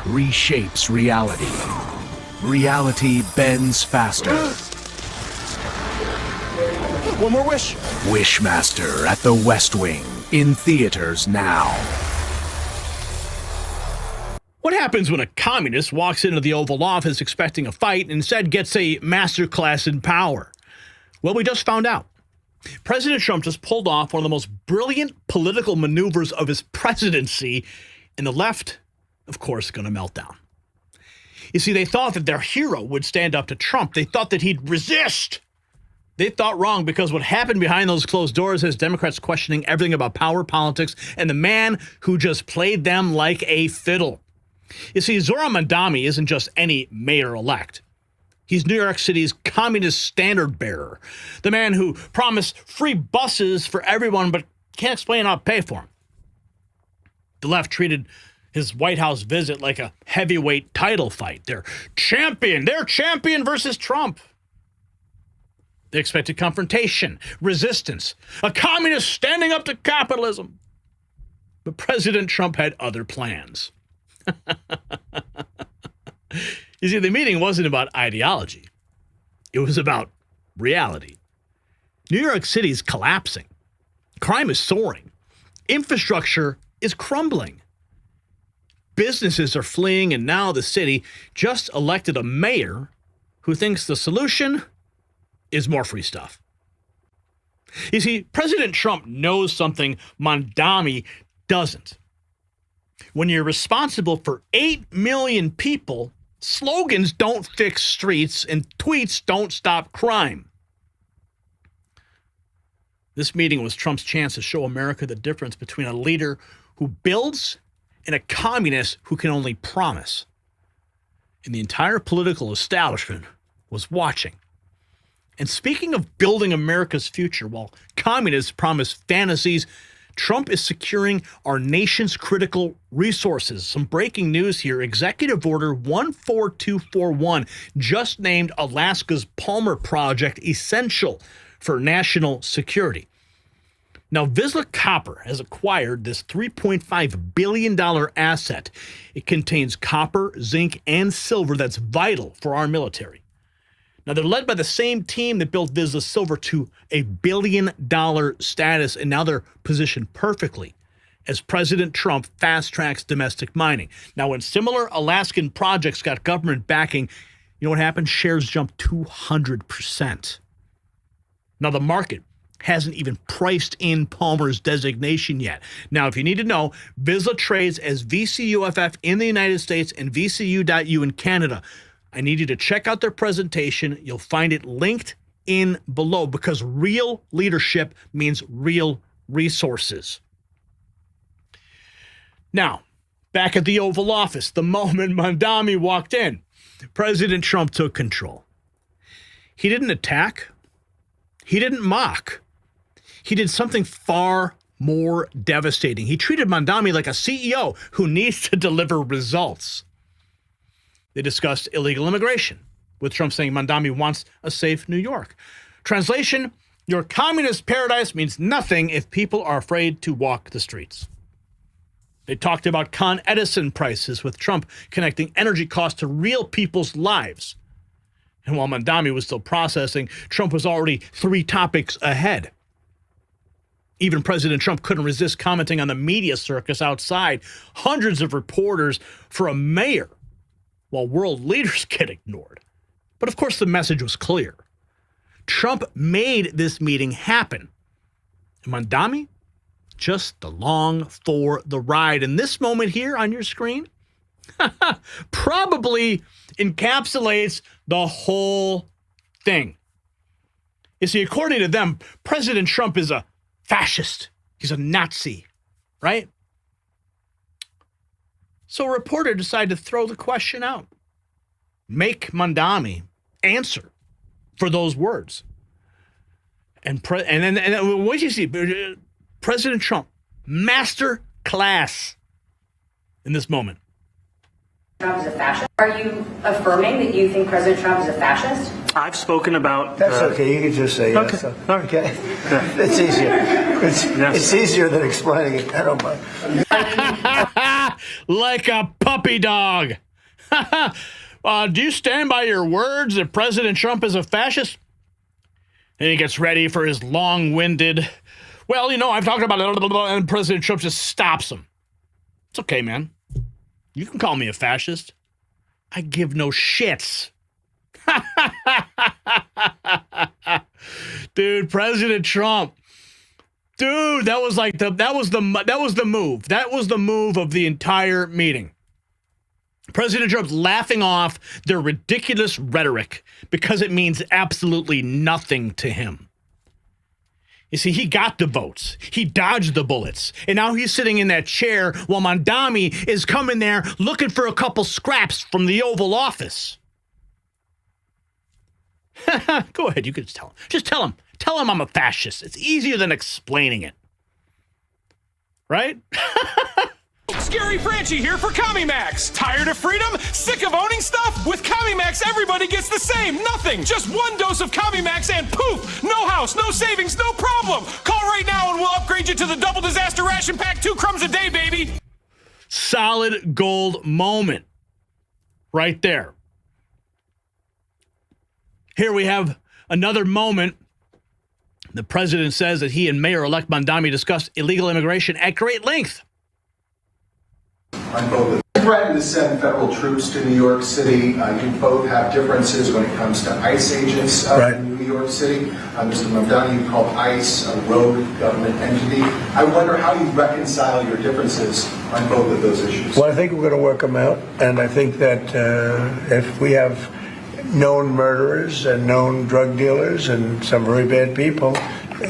reshapes reality. Reality bends faster. One more wish. Wishmaster at the West Wing, in theaters now. What happens when a communist walks into the Oval Office expecting a fight and instead gets a masterclass in power? Well, we just found out. President Trump just pulled off one of the most brilliant political maneuvers of his presidency, and the left, of course, is going to melt down. You see, they thought that their hero would stand up to Trump. They thought that he'd resist. They thought wrong, because what happened behind those closed doors has Democrats questioning everything about power politics and the man who just played them like a fiddle. You see, Zohran Mamdani isn't just any mayor-elect. He's New York City's communist standard bearer, the man who promised free buses for everyone but can't explain how to pay for them. The left treated his White House visit like a heavyweight title fight. They're champion versus Trump. They expected confrontation, resistance, a communist standing up to capitalism. But President Trump had other plans. You see, the meeting wasn't about ideology. It was about reality. New York City is collapsing. Crime is soaring. Infrastructure is crumbling. Businesses are fleeing, and now the city just elected a mayor who thinks the solution is more free stuff. You see, President Trump knows something Mamdani doesn't. When you're responsible for 8 million people, slogans don't fix streets and tweets don't stop crime. This meeting was Trump's chance to show America the difference between a leader who builds and a communist who can only promise. And the entire political establishment was watching. And speaking of building America's future, while communists promise fantasies, Trump is securing our nation's critical resources. Some breaking news here. Executive Order 14241 just named Alaska's Palmer Project essential for national security. Now, Vizsla Copper has acquired this $3.5 billion asset. It contains copper, zinc, and silver that's vital for our military. Now, they're led by the same team that built Vizsla Silver to a $1 billion status, and now they're positioned perfectly as President Trump fast-tracks domestic mining. Now, when similar Alaskan projects got government backing, you know what happened? Shares jumped 200%. Now, the market hasn't even priced in Palmer's designation yet. Now, if you need to know, Vizsla trades as VCUFF in the United States and VCU.U in Canada. I need you to check out their presentation. You'll find it linked in below, because real leadership means real resources. Now, back at the Oval Office, the moment Mamdani walked in, President Trump took control. He didn't attack. He didn't mock. He did something far more devastating. He treated Mamdani like a CEO who needs to deliver results. They discussed illegal immigration, with Trump saying Mamdani wants a safe New York. Translation, your communist paradise means nothing if people are afraid to walk the streets. They talked about Con Edison prices, with Trump connecting energy costs to real people's lives. And while Mamdani was still processing, Trump was already 3 topics ahead. Even President Trump couldn't resist commenting on the media circus outside. Hundreds of reporters for a mayor, while world leaders get ignored. But of course, the message was clear. Trump made this meeting happen. And Mamdani, just along for the ride. And this moment here on your screen probably encapsulates the whole thing. You see, according to them, President Trump is a fascist. He's a Nazi, right? So a reporter decided to throw the question out. Make Mamdani answer for those words. And then what you see, President Trump, master class in this moment. Trump is a fascist. Are you affirming that you think President Trump is a fascist? I've spoken about... That's okay. You can just say okay. yes. All right. Okay. Yeah. It's easier. It's easier than explaining it. I don't mind. Like a puppy dog. Do you stand by your words that President Trump is a fascist? And he gets ready for his long-winded, well, you know, I've talked about it, and President Trump just stops him. It's okay, man. You can call me a fascist. I give no shits. Dude, President Trump. Dude, that was the move. That was the move of the entire meeting. President Trump's laughing off their ridiculous rhetoric because it means absolutely nothing to him. You see, he got the votes. He dodged the bullets. And now he's sitting in that chair while Mamdani is coming there looking for a couple scraps from the Oval Office. Go ahead, you can just tell him. Just tell him. Tell him I'm a fascist. It's easier than explaining it. Right? Scary Franchi here for Commie-Max. Tired of freedom? Sick of owning stuff? With Commie-Max, everybody gets the same. Nothing. Just one dose of Commie-Max and poof! No house, no savings, no problem. Call right now and we'll upgrade you to the double disaster ration pack. 2 crumbs a day, baby. Solid gold moment. Right there. Here we have another moment. The president says that he and Mayor-elect Mamdani discussed illegal immigration at great length. On both threatened to send federal troops to New York City. You both have differences when it comes to ICE agents in New York City. Mr. Mamdani, you call ICE a rogue government entity. I wonder how you reconcile your differences on both of those issues. Well, I think we're going to work them out, and I think that if we have known murderers and known drug dealers and some very bad people,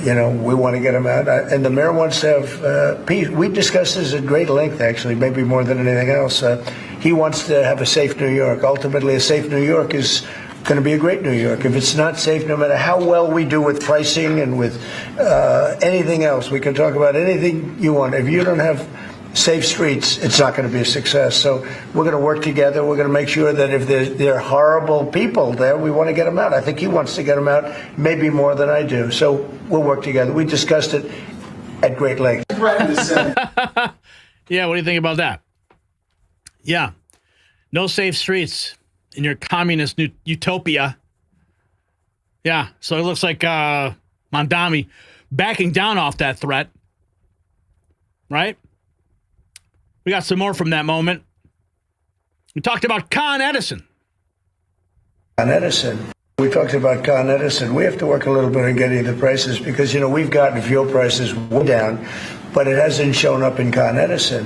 you know, we want to get them out. And the mayor wants to have peace. We discussed this at great length, actually, maybe more than anything else. He wants to have a safe New York. Ultimately, a safe New York is going to be a great New York. If it's not safe, no matter how well we do with pricing and with anything else, we can talk about anything you want. If you don't have safe streets, it's not going to be a success. So we're going to work together. We're going to make sure that if there are horrible people there, we want to get them out. I think he wants to get them out, maybe more than I do. So we'll work together. We discussed it at great length. Yeah, what do you think about that? Yeah, no safe streets in your communist utopia. Yeah, so it looks like Mamdani backing down off that threat, right? We got some more from that moment. We talked about Con Edison. Con Edison. We talked about Con Edison. We have to work a little bit on getting the prices because, you know, we've gotten fuel prices way down, but it hasn't shown up in Con Edison.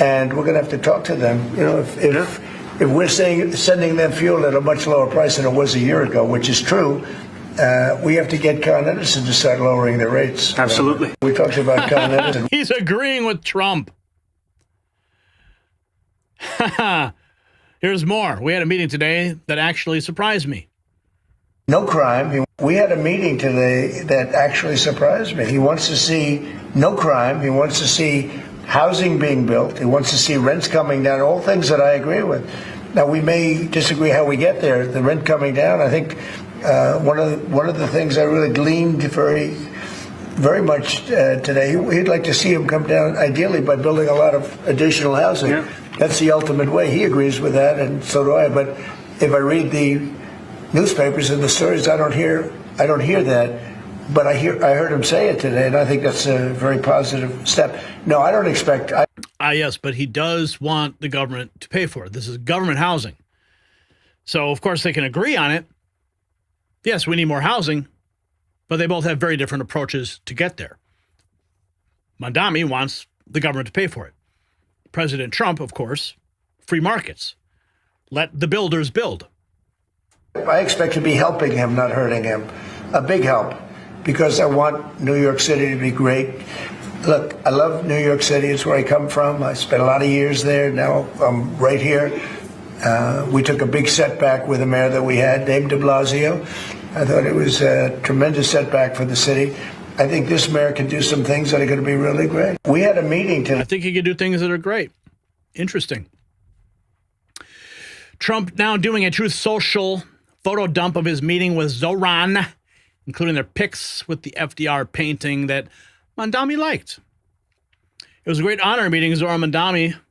And we're going to have to talk to them. You know, if we're sending them fuel at a much lower price than it was a year ago, which is true, we have to get Con Edison to start lowering their rates. Absolutely. We talked about Con Edison. He's agreeing with Trump. Here's more. We had a meeting today that actually surprised me. No crime. We had a meeting today that actually surprised me. He wants to see no crime. He wants to see housing being built. He wants to see rents coming down, all things that I agree with. Now, we may disagree how we get there. The rent coming down, I think one of the things I really gleaned very much today, he'd like to see him come down, ideally, by building a lot of additional housing. Yeah. That's the ultimate way. He agrees with that, and so do I. But if I read the newspapers and the stories, I don't hear that. But I heard him say it today, and I think that's a very positive step. No, I don't expect. Yes, but he does want the government to pay for it. This is government housing, so of course they can agree on it. Yes, we need more housing, but they both have very different approaches to get there. Mamdani wants the government to pay for it. President Trump, of course, free markets. Let the builders build. I expect to be helping him, not hurting him. A big help, because I want New York City to be great. Look, I love New York City. It's where I come from. I spent a lot of years there. Now I'm right here. We took a big setback with the mayor that we had, Dave de Blasio. I thought it was a tremendous setback for the city. I think this mayor can do some things that are going to be really great. We had a meeting today. I think he can do things that are great. Interesting. Trump now doing a Truth Social photo dump of his meeting with Zohran, including their pics with the FDR painting that Mamdani liked. It was a great honor meeting Zohran Mamdani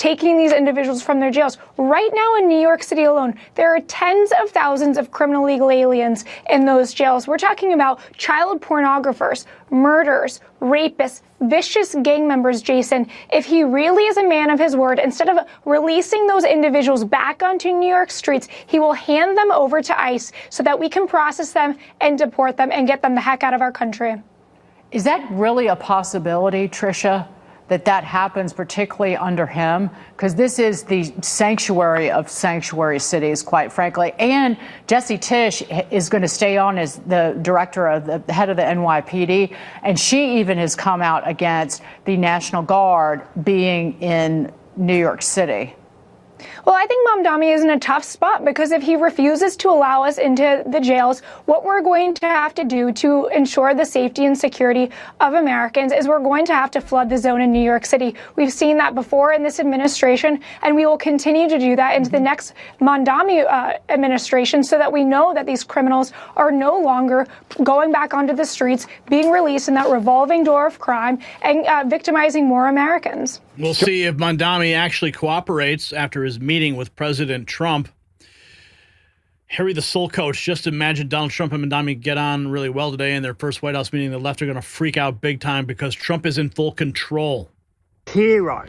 taking these individuals from their jails. Right now in New York City alone, there are tens of thousands of criminal legal aliens in those jails. We're talking about child pornographers, murderers, rapists, vicious gang members, Jason. If he really is a man of his word, instead of releasing those individuals back onto New York streets, he will hand them over to ICE so that we can process them and deport them and get them the heck out of our country. Is that really a possibility, Tricia, that happens particularly under him? Because this is the sanctuary of sanctuary cities, quite frankly. And Jesse Tisch is going to stay on as the director of the head of the NYPD. And she even has come out against the National Guard being in New York City. Well, I think Mamdani is in a tough spot because if he refuses to allow us into the jails, what we're going to have to do to ensure the safety and security of Americans is we're going to have to flood the zone in New York City. We've seen that before in this administration, and we will continue to do that into the next Mamdani administration so that we know that these criminals are no longer going back onto the streets, being released in that revolving door of crime and victimizing more Americans. We'll see if Mamdani actually cooperates after his meeting with President Trump. Harry the Soul Coach, just imagine Donald Trump and Mamdani get on really well today in their first White House meeting. The left are going to freak out big time because Trump is in full control. Hero.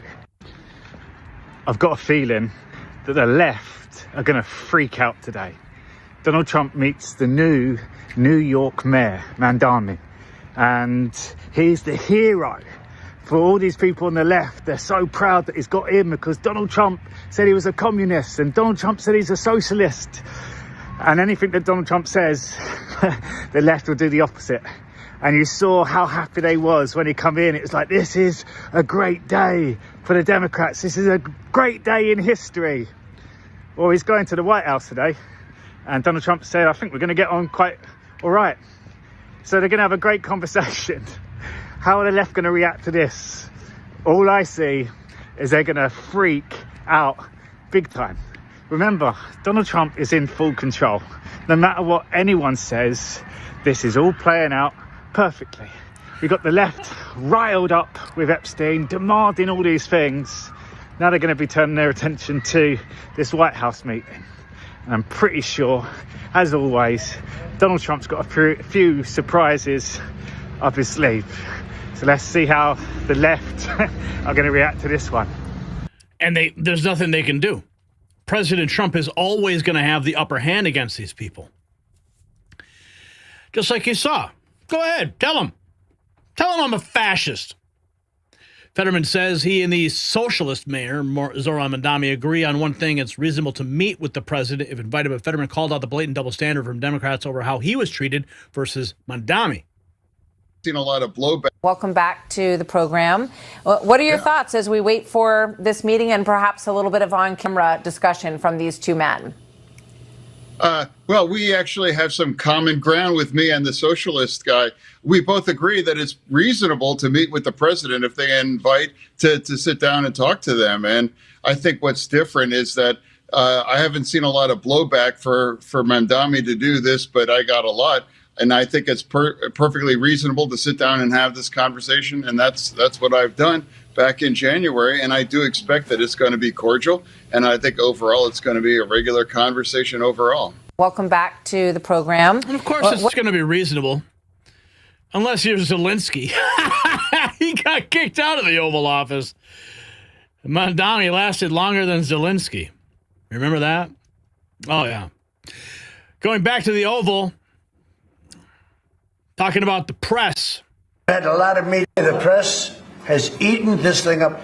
I've got a feeling that the left are going to freak out today. Donald Trump meets the new New York Mayor, Mamdani, and he's the hero. For all these people on the left, they're so proud that he's got in because Donald Trump said he was a communist and Donald Trump said he's a socialist. And anything that Donald Trump says, the left will do the opposite. And you saw how happy they was when he come in. It was like, this is a great day for the Democrats. This is a great day in history. Well, he's going to the White House today. And Donald Trump said, I think we're going to get on quite all right. So they're going to have a great conversation. How are the left going to react to this? All I see is they're going to freak out big time. Remember, Donald Trump is in full control. No matter what anyone says, this is all playing out perfectly. We've got the left riled up with Epstein, demanding all these things. Now they're going to be turning their attention to this White House meeting. And I'm pretty sure, as always, Donald Trump's got a few surprises up his sleeve. So let's see how the left are going to react to this one. And there's nothing they can do. President Trump is always going to have the upper hand against these people. Just like you saw. Go ahead, tell him. Tell him I'm a fascist. Fetterman says he and the socialist mayor, Zohran Mamdani, agree on one thing. It's reasonable to meet with the president if invited, but Fetterman called out the blatant double standard from Democrats over how he was treated versus Mamdani. Seen a lot of blowback. Welcome back to the program. What are your thoughts as we wait for this meeting and perhaps a little bit of on-camera discussion from these two men? Well, we actually have some common ground with me and the socialist guy. We both agree that it's reasonable to meet with the president if they invite to sit down and talk to them. And I think what's different is that I haven't seen a lot of blowback for Mamdani to do this, but I got a lot. And I think it's perfectly reasonable to sit down and have this conversation. And that's what I've done back in January. And I do expect that it's going to be cordial. And I think overall it's going to be a regular conversation overall. Welcome back to the program. And of course, it's going to be reasonable. Unless you're Zelensky. He got kicked out of the Oval Office. Mamdani lasted longer than Zelensky. Remember that? Oh, yeah. Going back to the Oval. Talking about the press. Had a lot of meetings. The press has eaten this thing up.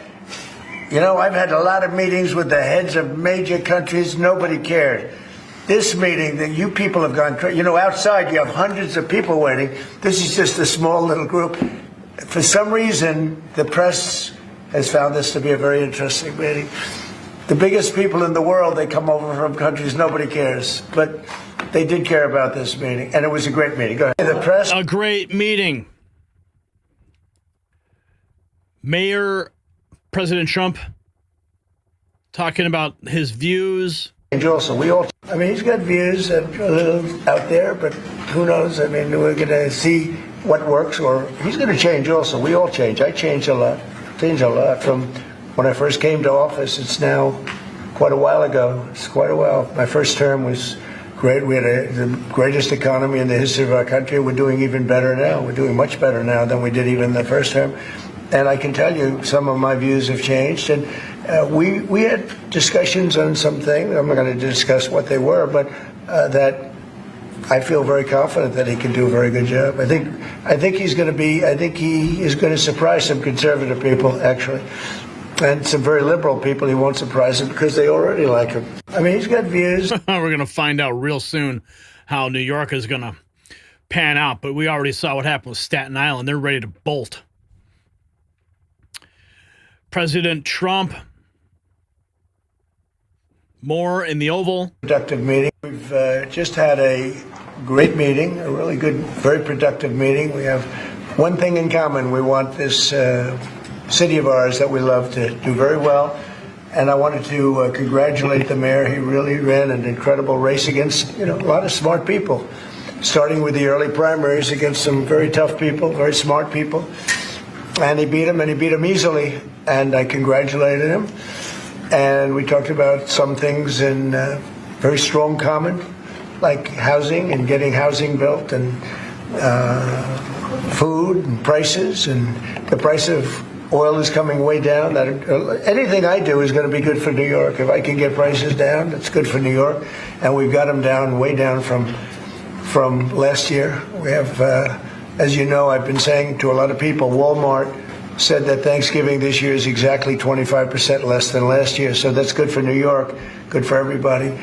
You know, I've had a lot of meetings with the heads of major countries. Nobody cared. This meeting that you people have gone crazy. You know, outside you have hundreds of people waiting. This is just a small little group. For some reason, the press has found this to be a very interesting meeting. The biggest people in the world, they come over from countries nobody cares. But they did care about this meeting, and it was a great meeting. Go ahead. The press. A great meeting. Mayor President Trump talking about his views. And also, I mean, he's got views that are a little out there, but who knows? I mean, we're going to see what works, or he's going to change also. We all change. I change a lot from when I first came to office. It's now quite a while ago. It's quite a while. My first term was great. We had the greatest economy in the history of our country. We're doing even better now. We're doing much better now than we did even the first term. And I can tell you some of my views have changed. And we had discussions on some things. I'm not going to discuss what they were, but that I feel very confident that he can do a very good job. I think he's going to be. I think he is going to surprise some conservative people, actually, and some very liberal people. He won't surprise them because they already like him. I mean, he's got views. We're going to find out real soon how New York is going to pan out. But we already saw what happened with Staten Island. They're ready to bolt. President Trump. More in the Oval. Productive meeting. We've just had a great meeting, a really good, very productive meeting. We have one thing in common. We want this city of ours that we love to do very well. And I wanted to congratulate the mayor. He really ran an incredible race against, a lot of smart people, starting with the early primaries against some very tough people, very smart people. And he beat them easily. And I congratulated him. And we talked about some things in very strong common, like housing and getting housing built, and food and prices, and the price of oil is coming way down. Anything I do is going to be good for New York. If I can get prices down, it's good for New York. And we've got them down, way down from last year. We have, as you know, I've been saying to a lot of people, Walmart said that Thanksgiving this year is exactly 25% less than last year. So that's good for New York, good for everybody.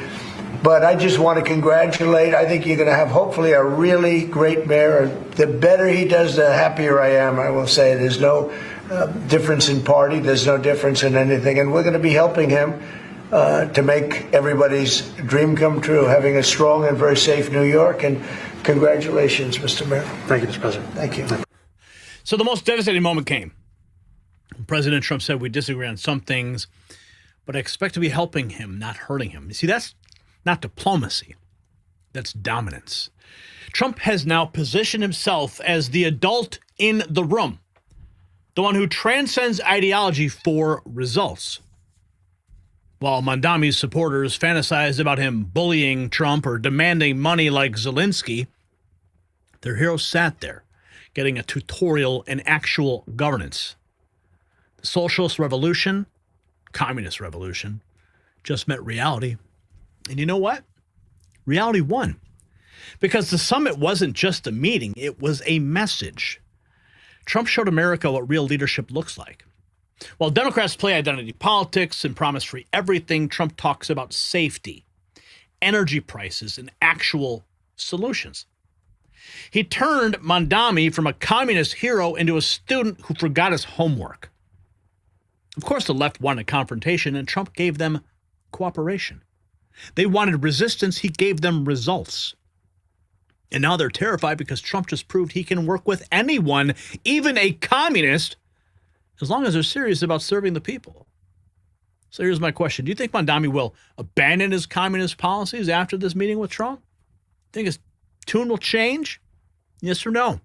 But I just want to congratulate. I think you're going to have, hopefully, a really great mayor. The better he does, the happier I am, I will say. There's no difference in party. There's no difference in anything. And we're going to be helping him to make everybody's dream come true, having a strong and very safe New York. And congratulations, Mr. Mayor. Thank you, Mr. President. Thank you. So the most devastating moment came. President Trump said we disagree on some things, but I expect to be helping him, not hurting him. You see, that's not diplomacy. That's dominance. Trump has now positioned himself as the adult in the room, the one who transcends ideology for results. While Mamdani's supporters fantasized about him bullying Trump or demanding money like Zelensky, their hero sat there, getting a tutorial in actual governance. The socialist revolution, communist revolution, just met reality. And you know what? Reality won. Because the summit wasn't just a meeting, it was a message. Trump showed America what real leadership looks like. While Democrats play identity politics and promise free everything, Trump talks about safety, energy prices, and actual solutions. He turned Mamdani from a communist hero into a student who forgot his homework. Of course, the left wanted confrontation, and Trump gave them cooperation. They wanted resistance. He gave them results. And now they're terrified because Trump just proved he can work with anyone, even a communist, as long as they're serious about serving the people. So here's my question. Do you think Mamdani will abandon his communist policies after this meeting with Trump? Think his tune will change? Yes or no?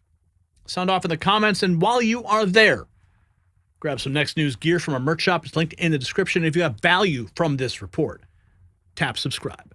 Sound off in the comments. And while you are there, grab some Next News gear from our merch shop. It's linked in the description. If you have value from this report, tap subscribe.